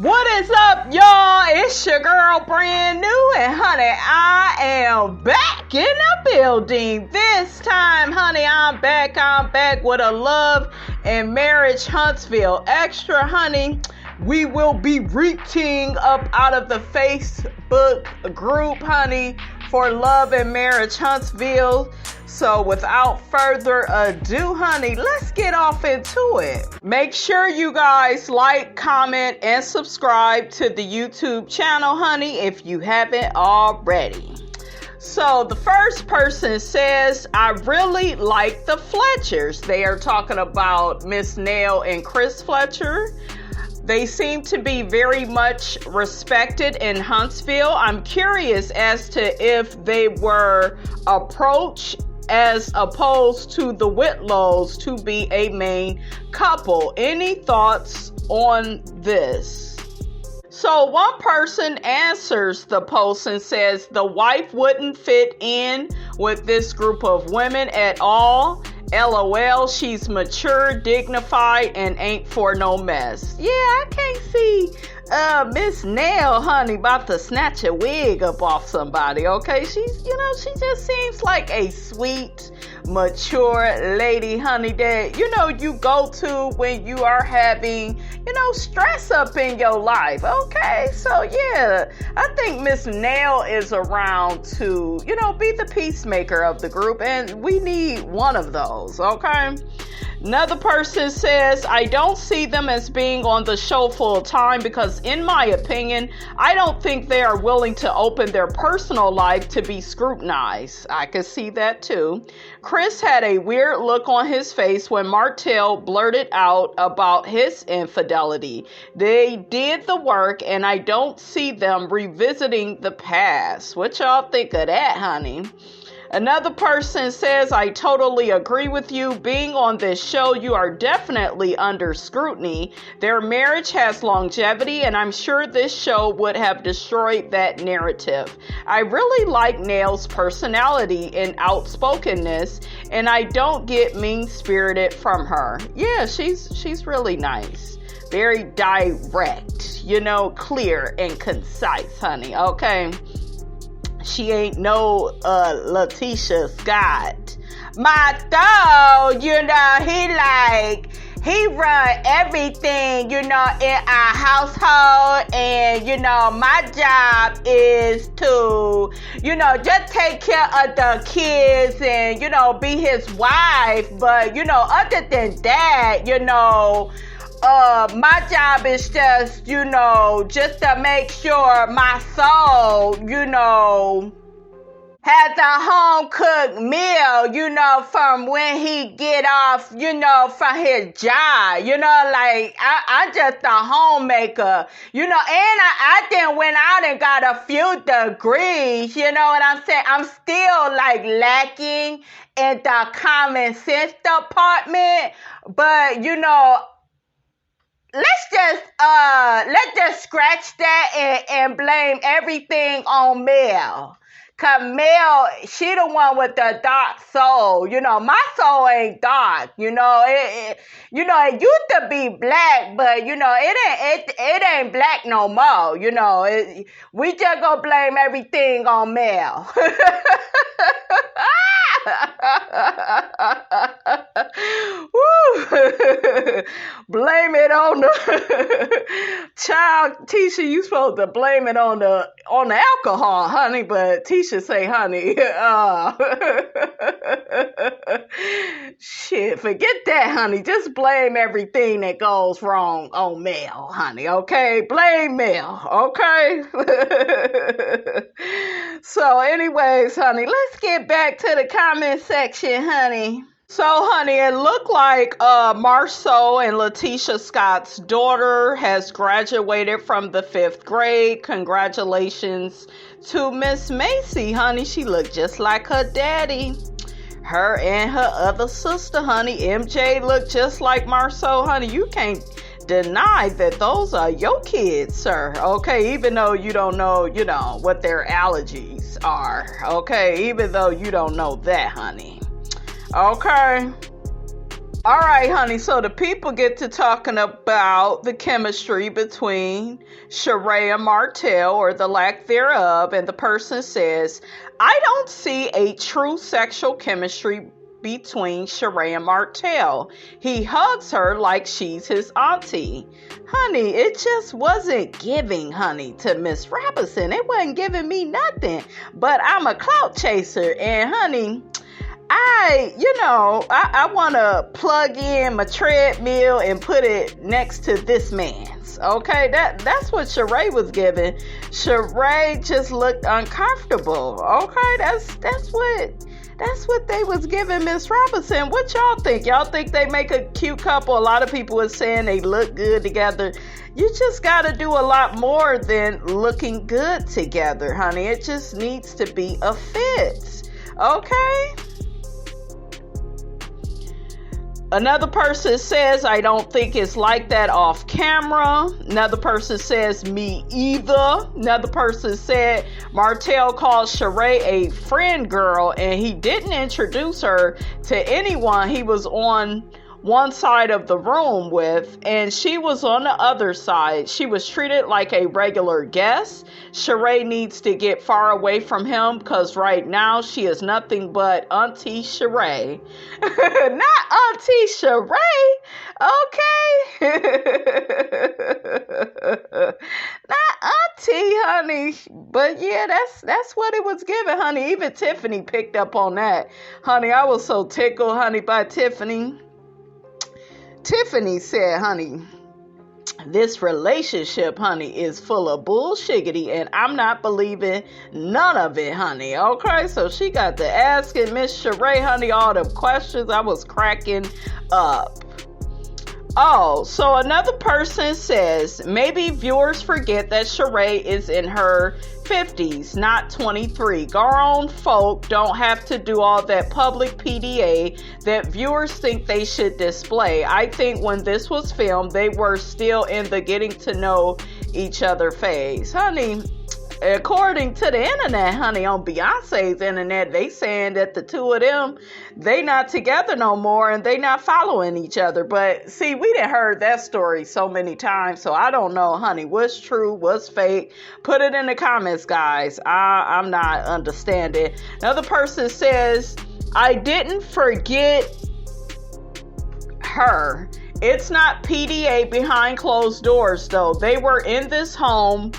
What is up, y'all? It's your girl, brand new, and honey, I am back in the building. This time, honey, I'm back with a Love and Marriage Huntsville extra, honey. We will be reaching up out of the Facebook group, honey, for Love and Marriage Huntsville. So without further ado, honey, let's get off into it. Make sure you guys like, comment, and subscribe to the YouTube channel, honey, if you haven't already. So the first person says, I really like the Fletchers. They are talking about Miss Nell and Chris Fletcher. They seem to be very much respected in Huntsville. I'm curious as to if they were approached as opposed to the Whitlows to be a main couple. Any thoughts on this? So one person answers the post and says the wife wouldn't fit in with this group of women at all. LOL, she's mature, dignified, and ain't for no mess. Yeah, I can't see Miss Nell, honey, about to snatch a wig up off somebody, okay? She just seems like a sweet, mature lady, honey, that, you go to when you are having, stress up in your life, okay? So, yeah, I think Miss Nell is around to, be the peacemaker of the group, and we need one of those, okay? Another person says, I don't see them as being on the show full time because, in my opinion, I don't think they are willing to open their personal life to be scrutinized. I could see that too. Chris had a weird look on his face when Martell blurted out about his infidelity. They did the work, and I don't see them revisiting the past. What y'all think of that, honey? Another person says, I totally agree with you. Being on this show, you are definitely under scrutiny. Their marriage has longevity, and I'm sure this show would have destroyed that narrative. I really like Nell's personality and outspokenness, and I don't get mean-spirited from her. Yeah, she's really nice. Very direct, clear and concise, honey, okay? She ain't no Letitia Scott. Martell, he run everything, in our household, and, my job is to, just take care of the kids and, be his wife, but, other than that, my job is just, just to make sure my soul, has a home-cooked meal, from when he get off, from his job, I'm just a homemaker, and I then went out and got a few degrees, you know what I'm saying? I'm still, lacking in the common sense department, but, let's just scratch that and blame everything on Mel. Cause Mel, she the one with the dark soul. My soul ain't dark. It used to be black, but it ain't black no more. We just gonna blame everything on Mel. Woo. Blame it on the child. Tisha, you supposed to blame it on the alcohol, honey, but Tisha say, honey, shit, forget that, honey. Just blame everything that goes wrong on Mel, honey, okay? Blame Mel, okay? So anyways, honey, let's get back to the comment section, honey. So, honey, it looked like Marceau and Letitia Scott's daughter has graduated from the 5th grade. Congratulations to Miss Macy, honey. She looked just like her daddy. Her and her other sister, honey, MJ, looked just like Marceau, honey. You can't deny that those are your kids, sir. Okay, even though you don't know, what their allergies are. Okay, even though you don't know that, honey. Okay. All right, honey. So the people get to talking about the chemistry between Sheree and Martell, or the lack thereof, and the person says, I don't see a true sexual chemistry between Sheree and Martell. He hugs her like she's his auntie. Honey, it just wasn't giving, honey, to Miss Robinson. It wasn't giving me nothing. But I'm a clout chaser, and honey, I want to plug in my treadmill and put it next to this man's. Okay, that's what Sheree was giving. Sheree just looked uncomfortable. Okay, that's what they was giving Miss Robinson. What y'all think? Y'all think they make a cute couple? A lot of people are saying they look good together. You just got to do a lot more than looking good together, honey. It just needs to be a fit. Okay? Another person says, I don't think it's like that off camera. Another person says, me either. Another person said, Martell called Sheree a friend girl and he didn't introduce her to anyone he was on one side of the room with, and she was on the other side. She was treated like a regular guest. Sheree needs to get far away from him because right now she is nothing but Auntie Sheree. Not Auntie Sheree, okay? Not Auntie, honey. But yeah, that's what it was given, honey. Even Tiffany picked up on that. Honey, I was so tickled, honey, by Tiffany. Tiffany said, honey, this relationship, honey, is full of bullshiggity, and I'm not believing none of it, honey. Okay, so she got to asking Miss Sheree, honey, all the questions. I was cracking up. Oh, so another person says, maybe viewers forget that Sheree is in her 50s, not 23. Grown folk don't have to do all that public PDA that viewers think they should display. I think when this was filmed, they were still in the getting to know each other phase. Honey, according to the internet, honey, on Beyonce's internet, they saying that the two of them, they not together no more and they not following each other. But see, we done heard that story so many times, so I don't know, honey, what's true, what's fake. Put it in the comments, guys. I'm not understanding. Another person says, I didn't forget her. It's not PDA behind closed doors, though. They were in his home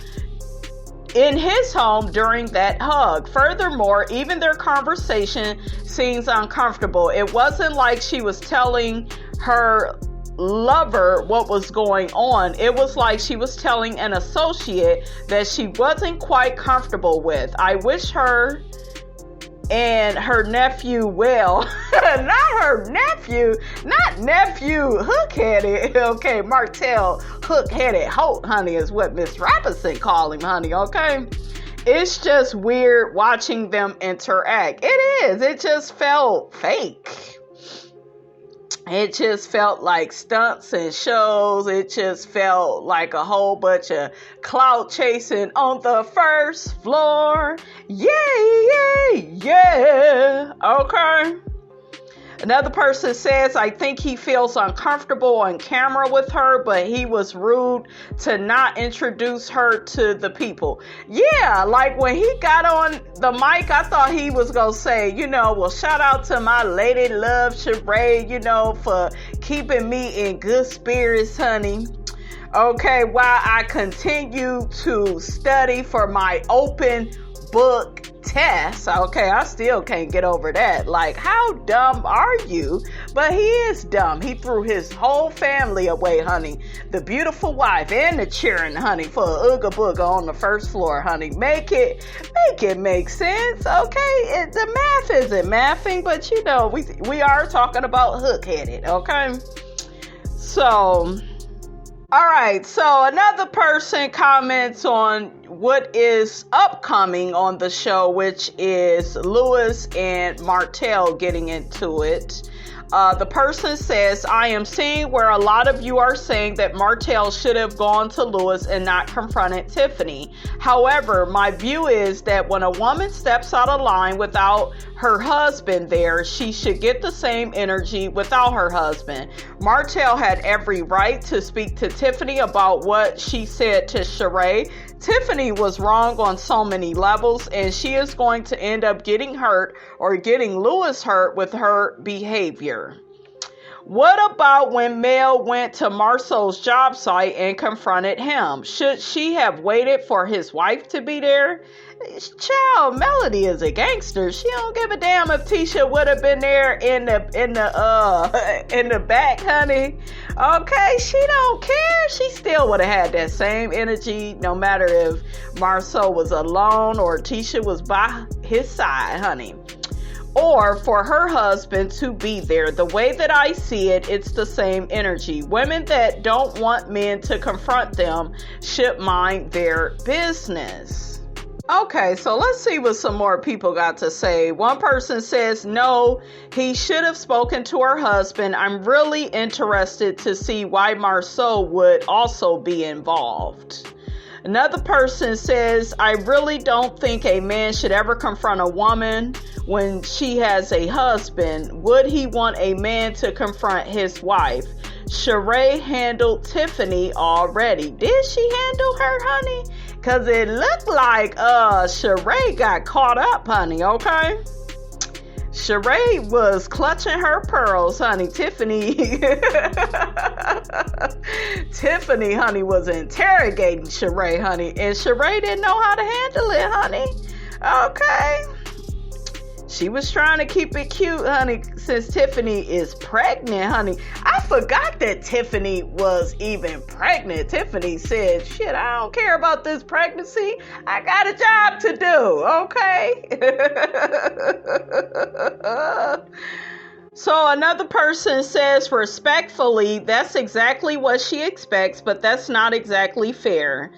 during that hug. Furthermore, even their conversation seems uncomfortable. It wasn't like she was telling her lover what was going on. It was like she was telling an associate that she wasn't quite comfortable with. I wish her and her nephew well. Not nephew hook-headed. Okay, Martell hook-headed hope, honey, is what Miss Robinson called him, honey, okay? It's just weird watching them interact. It is. It just felt fake. It just felt like stunts and shows. It just felt like a whole bunch of clout chasing on the first floor. Yeah. Okay. Another person says, I think he feels uncomfortable on camera with her, but he was rude to not introduce her to the people. Yeah, like when he got on the mic, I thought he was going to say, well, shout out to my lady love, Sheree, for keeping me in good spirits, honey. Okay, while I continue to study for my open book test. Okay, I still can't get over that. Like, how dumb are you? But he is dumb. He threw his whole family away, honey. The beautiful wife and the children, honey, for a ooga booga on the first floor, honey. Make it make sense, okay? The math isn't mathing, but we are talking about hook-headed, okay? So, all right, so another person comments on what is upcoming on the show, which is Lewis and Martell getting into it. The person says, I am seeing where a lot of you are saying that Martell should have gone to Lewis and not confronted Tiffany. However, my view is that when a woman steps out of line without her husband there, she should get the same energy without her husband. Martell had every right to speak to Tiffany about what she said to Sheree. Tiffany was wrong on so many levels, and she is going to end up getting hurt or getting Lewis hurt with her behavior. What about when Mel went to Marceau's job site and confronted him? Should she have waited for his wife to be there? Child, Melody is a gangster. She don't give a damn if Tisha would have been there in the back, honey. Okay, she don't care. She still would have had that same energy, no matter if Marceau was alone or Tisha was by his side, honey. Or for her husband to be there. The way that I see it, it's the same energy. Women that don't want men to confront them should mind their business. Okay, so let's see what some more people got to say. One person says, no, he should have spoken to her husband. I'm really interested to see why Marceau would also be involved. Another person says, I really don't think a man should ever confront a woman when she has a husband. Would he want a man to confront his wife? Sheree handled Tiffany already. Did she handle her, honey? Because it looked like Sheree got caught up, honey, okay? Sheree was clutching her pearls, honey. Tiffany, honey, was interrogating Sheree, honey. And Sheree didn't know how to handle it, honey. Okay. She was trying to keep it cute, honey, since Tiffany is pregnant, honey. I forgot that Tiffany was even pregnant. Tiffany said, shit, I don't care about this pregnancy. I got a job to do, okay? So another person says, respectfully, that's exactly what she expects, but that's not exactly fair.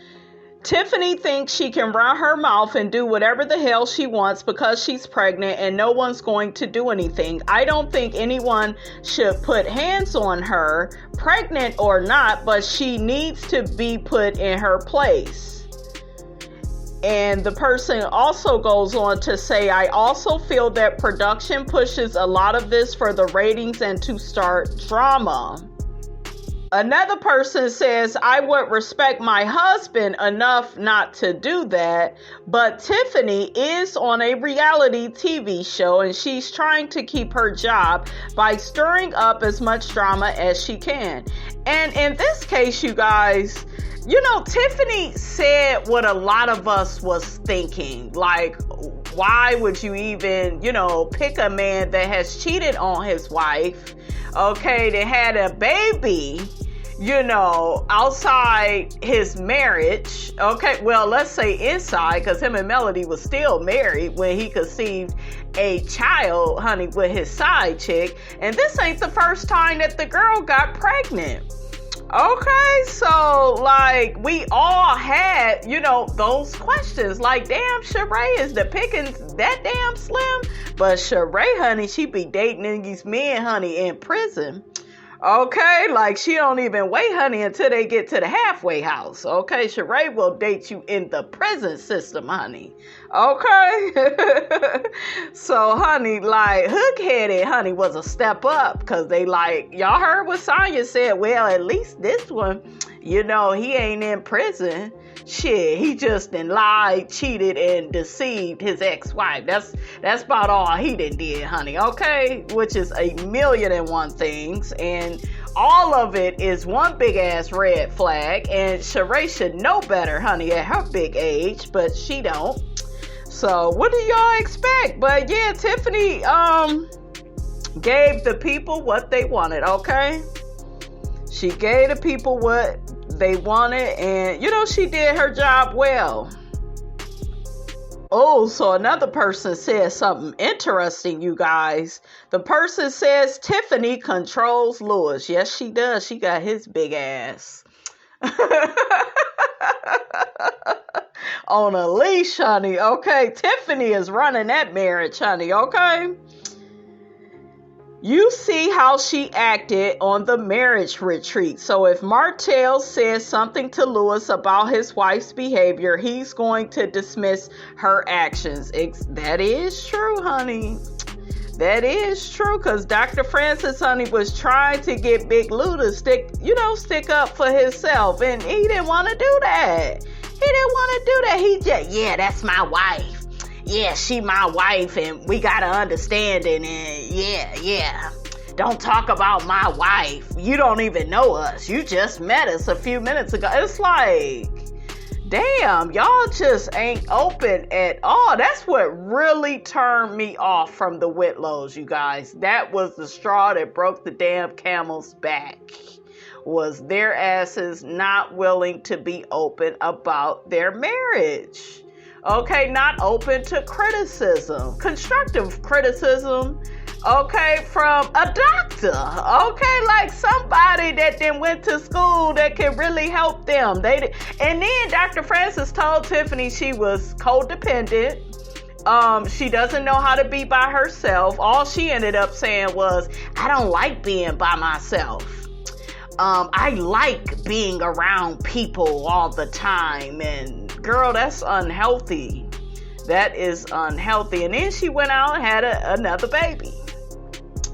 Tiffany thinks she can run her mouth and do whatever the hell she wants because she's pregnant and no one's going to do anything. I don't think anyone should put hands on her, pregnant or not, but she needs to be put in her place. And the person also goes on to say, I also feel that production pushes a lot of this for the ratings and to start drama. Another person says, I would respect my husband enough not to do that, but Tiffany is on a reality TV show and she's trying to keep her job by stirring up as much drama as she can. And in this case, you guys, you know, Tiffany said what a lot of us was thinking. Like, why would you even, pick a man that has cheated on his wife, okay, that had a baby, outside his marriage, okay, well, let's say inside, because him and Melody was still married when he conceived a child, honey, with his side chick, and this ain't the first time that the girl got pregnant. Okay, so, like, we all had, those questions, like, damn, Sheree, is the pickings that damn slim? But Sheree, honey, she be dating these men, honey, in prison. Okay, like she don't even wait, honey, until they get to the halfway house. Okay, Sheree will date you in the prison system, honey. Okay, so, honey, like hook-headed, honey, was a step up because they like, y'all heard what Sonya said. Well, at least this one, he ain't in prison. Shit, he just lied, cheated, and deceived his ex-wife. That's about all he did, honey, okay? Which is 1,000,001 things, and all of it is one big-ass red flag, and Sheree should know better, honey, at her big age, but she don't. So, what do y'all expect? But, yeah, Tiffany gave the people what they wanted, okay? She gave the people what they wanted, and she did her job well. Oh, so another person says something interesting, you guys. The person says Tiffany controls Lewis. Yes, she does. She got his big ass on a leash, honey. Okay, Tiffany is running that marriage, honey. Okay. You see how she acted on the marriage retreat. So if Martell says something to Lewis about his wife's behavior, he's going to dismiss her actions. That is true, honey. That is true, because Dr. Francis, honey, was trying to get Big Lou to stick up for himself, and he didn't want to do that. He just, yeah, that's my wife. Yeah, she my wife, and we got to understand it, and yeah. Don't talk about my wife. You don't even know us. You just met us a few minutes ago. It's like, damn, y'all just ain't open at all. That's what really turned me off from the Whitlows, you guys. That was the straw that broke the damn camel's back. Was their asses not willing to be open about their marriage. Okay, not open to criticism, constructive criticism, okay, from a doctor, okay, like somebody that then went to school that can really help them. And then Dr. Francis told Tiffany she was codependent. She doesn't know how to be by herself. All she ended up saying was, I don't like being by myself. I like being around people all the time, and girl, that's unhealthy. That is unhealthy. And then she went out and had another baby.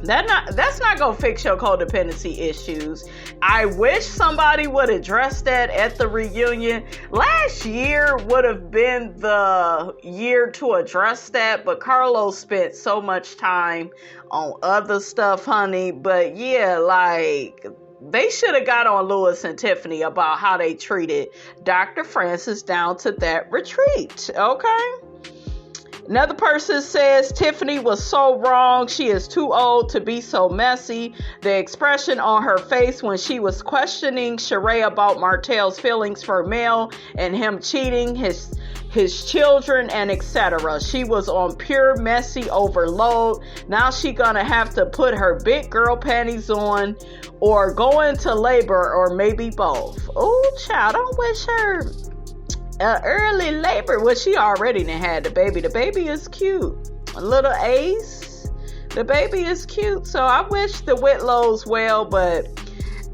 That's not gonna fix your codependency issues. I wish somebody would address that at the reunion. Last year would have been the year to address that, but Carlos spent so much time on other stuff, honey. But yeah, like, they should have got on Lewis and Tiffany about how they treated Dr. Francis down to that retreat, okay? Another person says Tiffany was so wrong. She is too old to be so messy. The expression on her face when she was questioning Sheree about Martell's feelings for Mel and him cheating his children and etc. She was on pure messy overload. Now she gonna have to put her big girl panties on or go into labor, or maybe both. Oh, child, don't wish her early labor. Well, she already done had the baby. The baby is cute. A little Ace. The baby is cute. So I wish the Whitlows well, but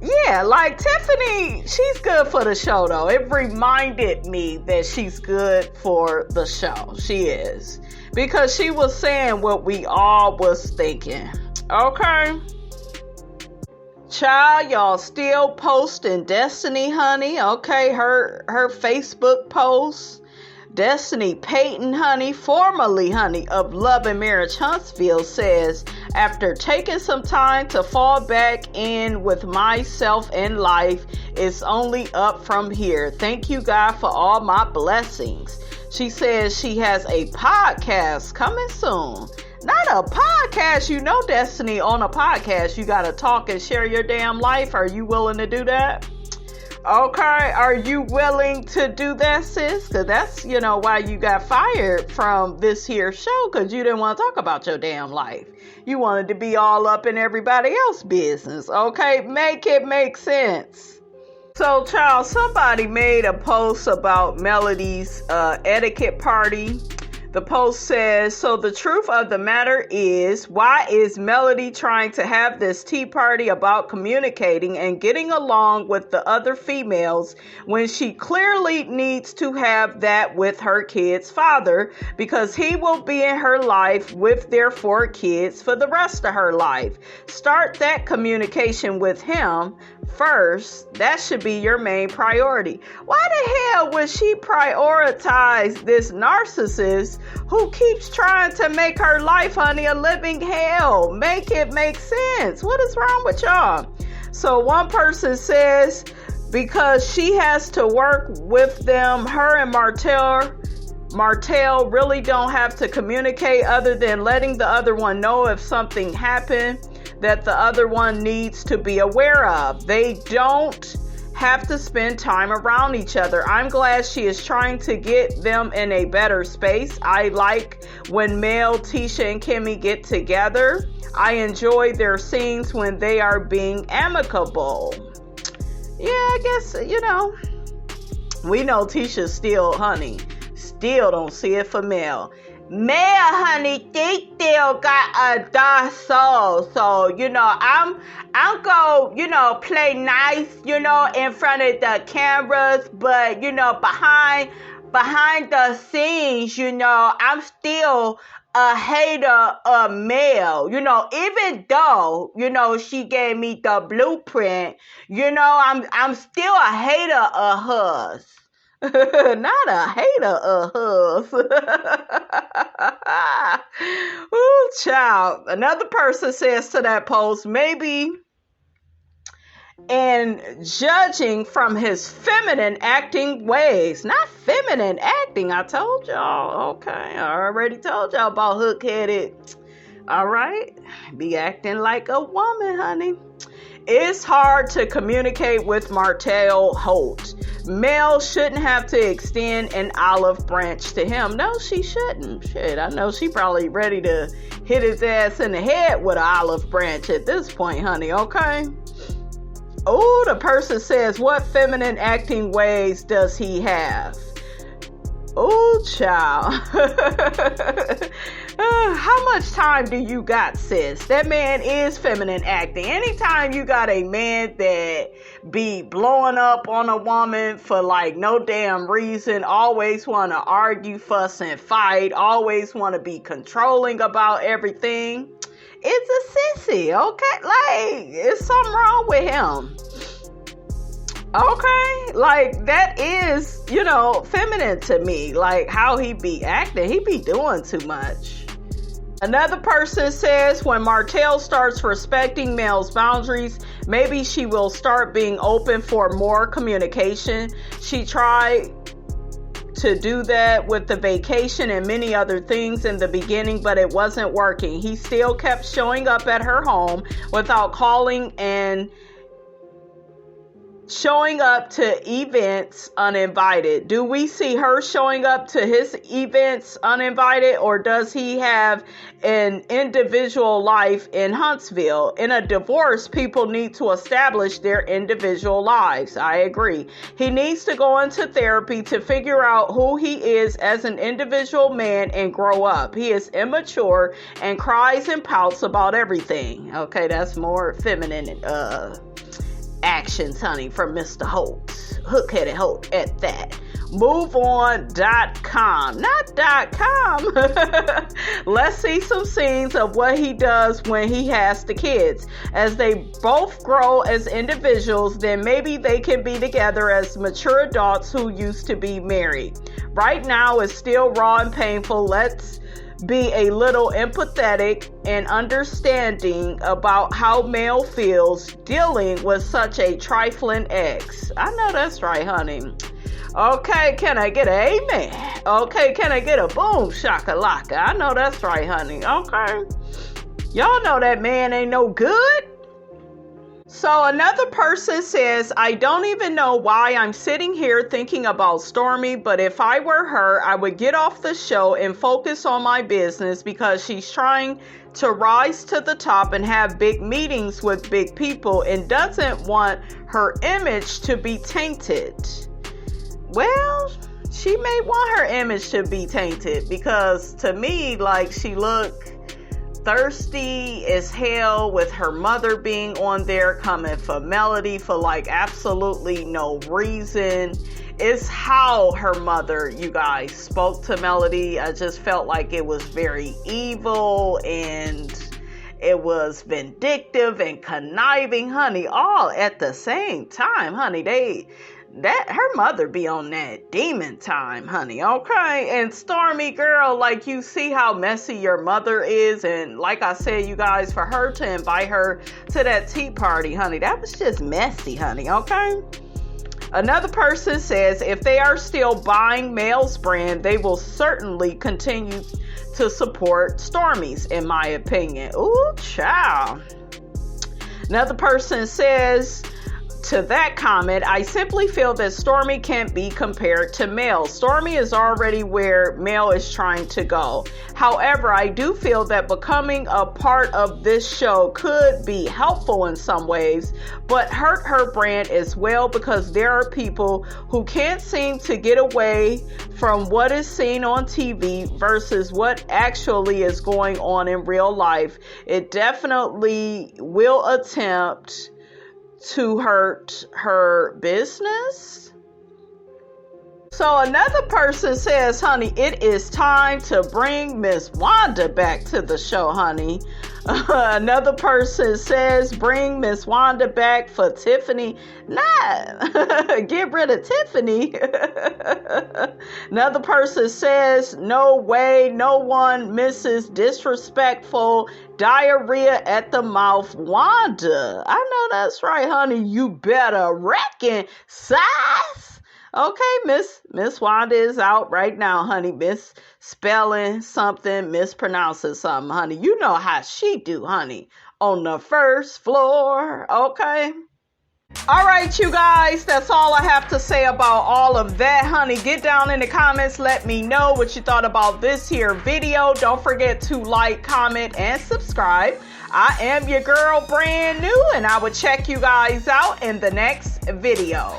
yeah, like Tiffany, she's good for the show though. It reminded me that she's good for the show. She is. Because she was saying what we all was thinking. Okay. Child, y'all still posting Destiny, honey. Okay, her Facebook post. Destiny Payton, honey, formerly, honey, of Love and Marriage Huntsville, says, after taking some time to fall back in with myself and life, it's only up from here. Thank you, God, for all my blessings. She says she has a podcast coming soon. Not a podcast, you know, Destiny, on a podcast, you got to talk and share your damn life. Are you willing to do that? Okay, are you willing to do that, sis? Because that's, why you got fired from this here show, because you didn't want to talk about your damn life. You wanted to be all up in everybody else's business, okay? Make it make sense. So, child, somebody made a post about Melody's etiquette party. The post says, so the truth of the matter is, why is Melody trying to have this tea party about communicating and getting along with the other females when she clearly needs to have that with her kid's father, because he will be in her life with their 4 kids for the rest of her life. Start that communication with him first. That should be your main priority. Why the hell would she prioritize this narcissist who keeps trying to make her life, honey, a living hell? Make it make sense. What is wrong with y'all? So one person says, because she has to work with them, her and Martell really don't have to communicate other than letting the other one know if something happened that the other one needs to be aware of. They don't have to spend time around each other. I'm glad she is trying to get them in a better space. I like when Mel, Tisha, and Kimmy get together. I enjoy their scenes when they are being amicable. Yeah, I guess, we know Tisha still, honey, still don't see it for Mel. male, honey, they still got a dark soul. So, I'm go, play nice, in front of the cameras, but, behind the scenes, I'm still a hater of male, even though, she gave me the blueprint, I'm still a hater of hers. Not a hater of hers. Ooh, child. Another person says to that post, maybe in judging from his feminine acting ways. Not feminine acting, I told y'all. Okay, I already told y'all about hook-headed. All right, be acting like a woman, honey. It's hard to communicate with Martell Holt. Mel shouldn't have to extend an olive branch to him. No, she shouldn't. Shit, I know she probably ready to hit his ass in the head with an olive branch at this point, honey, okay? Oh, the person says, what feminine acting ways does he have? Oh, child. How much time do you got, sis? That man is feminine acting. Anytime you got a man that be blowing up on a woman for like no damn reason, always want to argue, fuss, and fight, always want to be controlling about everything, it's a sissy, okay? Like, it's something wrong with him. Okay, like that is, feminine to me. Like how he be acting, he be doing too much. Another person says when Martell starts respecting Mel's boundaries, maybe she will start being open for more communication. She tried to do that with the vacation and many other things in the beginning, but it wasn't working. He still kept showing up at her home without calling and showing up to events uninvited. Do we see her showing up to his events uninvited, or does he have an individual life in Huntsville? In a divorce, people need to establish their individual lives. I agree. He needs to go into therapy to figure out who he is as an individual man and grow up. He is immature and cries and pouts about everything. Okay, that's more feminine actions, honey, from Mr. Holt. Hook-headed Holt at that. MoveOn.com. Not .com. Let's see some scenes of what he does when he has the kids. As they both grow as individuals, then maybe they can be together as mature adults who used to be married. Right now, it's still raw and painful. Let's be a little empathetic and understanding about how Mel feels dealing with such a trifling ex. I know that's right, honey. Okay, can I get an amen? Okay, can I get a boom shakalaka? I know that's right, honey. Okay. Y'all know that man ain't no good. So another person says, I don't even know why I'm sitting here thinking about Stormy, but if I were her, I would get off the show and focus on my business because she's trying to rise to the top and have big meetings with big people and doesn't want her image to be tainted. Well, she may want her image to be tainted because to me, like, she looked thirsty as hell with her mother being on there coming for Melody for like absolutely no reason. It's how her mother, you guys, spoke to Melody. I just felt like it was very evil and it was vindictive and conniving, honey, all at the same time, honey. Her mother be on that demon time, honey, okay? And Stormy, girl, like, you see how messy your mother is, and like I said, you guys, for her to invite her to that tea party, honey, that was just messy, honey, okay? Another person says if they are still buying Mel's brand, they will certainly continue to support Stormy's, in my opinion. Ooh, child. Another person says, to that comment, I simply feel that Stormy can't be compared to Mel. Stormy is already where Mel is trying to go. However, I do feel that becoming a part of this show could be helpful in some ways, but hurt her brand as well, because there are people who can't seem to get away from what is seen on TV versus what actually is going on in real life. It definitely will attempt to hurt her business. So another person says, honey, it is time to bring Miss Wanda back to the show, honey. Another person says, bring Miss Wanda back for Tiffany. Nah, get rid of Tiffany. Another person says, no way, no one misses disrespectful diarrhea at the mouth Wanda. I know that's right, honey. You better reckon size. Okay, Miss Wanda is out right now, honey. Misspelling something, mispronouncing something, honey. You know how she do, honey. On the first floor, okay? All right, you guys, that's all I have to say about all of that, honey. Get down in the comments. Let me know what you thought about this here video. Don't forget to like, comment, and subscribe. I am your girl, brand new, and I will check you guys out in the next video.